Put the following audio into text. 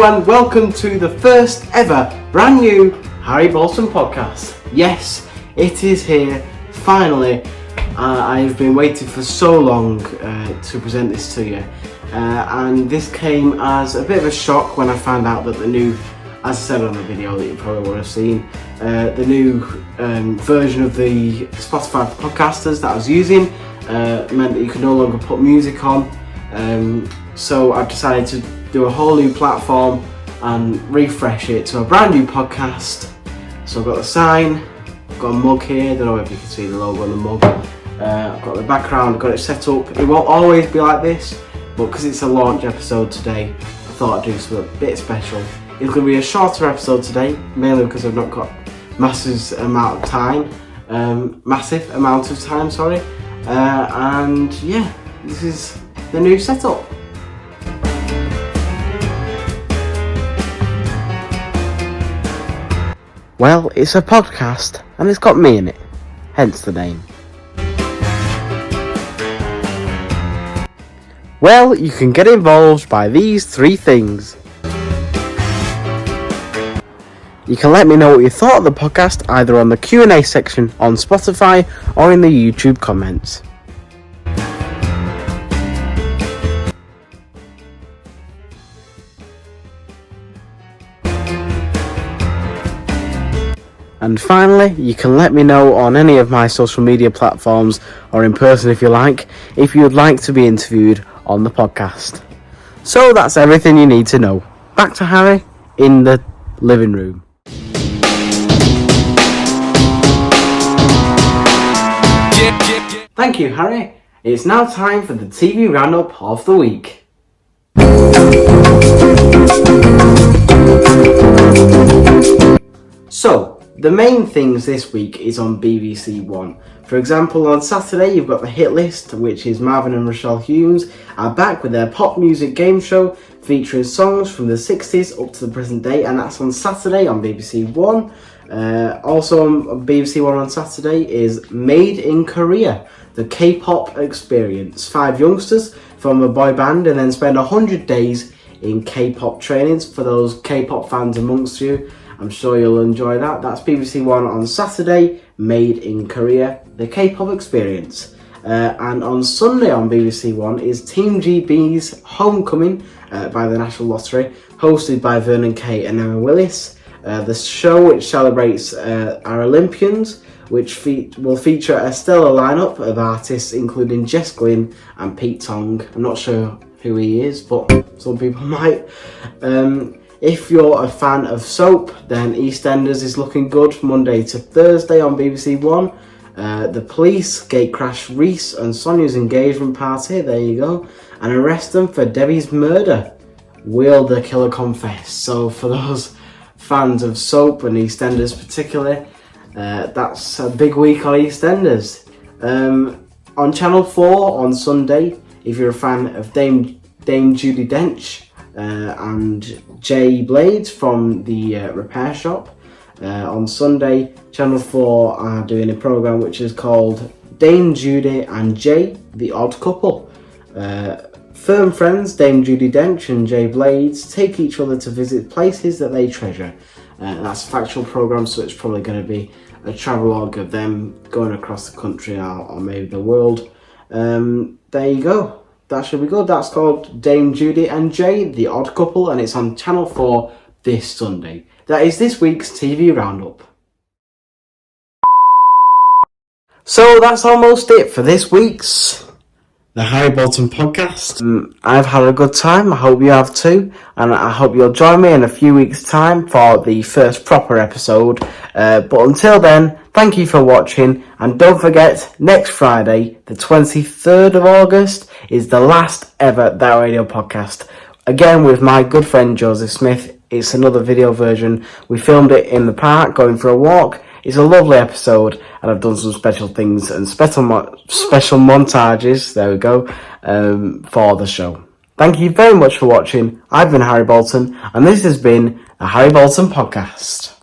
and welcome to the first ever brand new Harry Boulton podcast. Yes, it is here, finally. I've been waiting for so long to present this to you, and this came as a bit of a shock when I found out that the new, as I said on the video that you probably would have seen, the new version of the Spotify for podcasters that I was using meant that you could no longer put music on. So I've decided to do a whole new platform and refresh it to a brand new podcast. So I've got the sign, I've got a mug here, I don't know if you can see the logo on the mug. I've got the background, I've got it set up. It won't always be like this, but because it's a launch episode today, I thought I'd do something a bit special. It's going to be a shorter episode today, mainly because I've not got massive amount of time, and yeah, this is the new setup. Well, it's a podcast and it's got me in it, hence the name. Well, you can get involved by these three things. You can let me know what you thought of the podcast either on the Q&A section on Spotify or in the YouTube comments. And finally, you can let me know on any of my social media platforms, or in person if you like, if you would like to be interviewed on the podcast. So that's everything you need to know. Back to Harry in the living room. Thank you, Harry. It's now time for the TV roundup of the week. So, the main things this week is on BBC One. For example, on Saturday you've got the Hit List, which is Marvin and Rochelle Humes are back with their pop music game show featuring songs from the 60s up to the present day, and that's on Saturday on BBC One. Also on BBC One on Saturday is Made in Korea, the K-pop experience. 5 youngsters form a boy band and then spend 100 days in K-pop trainings. For those K-pop fans amongst you, I'm sure you'll enjoy that. That's BBC One on Saturday, Made in Korea, the K-pop experience. And on Sunday on BBC One is Team GB's Homecoming by the National Lottery, hosted by Vernon Kay and Emma Willis. The show, which celebrates our Olympians, which will feature a stellar lineup of artists including Jess Glynn and Pete Tong. I'm not sure who he is, but some people might. If you're a fan of soap, then EastEnders is looking good Monday to Thursday on BBC One. The Police gatecrash Reese and Sonia's engagement party, there you go, and arrest them for Debbie's murder. Will the killer confess? So for those fans of soap and EastEnders particularly, that's a big week on EastEnders. On Channel 4 on Sunday, if you're a fan of Dame Judi Dench and Jay Blades from the Repair Shop, on Sunday Channel 4 are doing a programme which is called Dame Judy and Jay, the Odd Couple. Firm friends Dame Judi Dench and Jay Blades take each other to visit places that they treasure. That's a factual programme, so it's probably going to be a travelogue of them going across the country or maybe the world. There you go. That should be good. That's called Dame Judy and Jay, the Odd Couple, and it's on Channel 4 this Sunday. That is this week's TV Roundup. So that's almost it for this week's The Harry Boulton Podcast. I've had a good time, I hope you have too, and I hope you'll join me in a few weeks' time for the first proper episode. But until then, thank you for watching, and don't forget, next Friday, the 23rd of August, is the last ever That Radio podcast. Again, with my good friend Joseph Smith. It's another video version. We filmed it in the park, going for a walk. It's a lovely episode, and I've done some special things and special montages, there we go, for the show. Thank you very much for watching. I've been Harry Boulton, and this has been the Harry Boulton Podcast.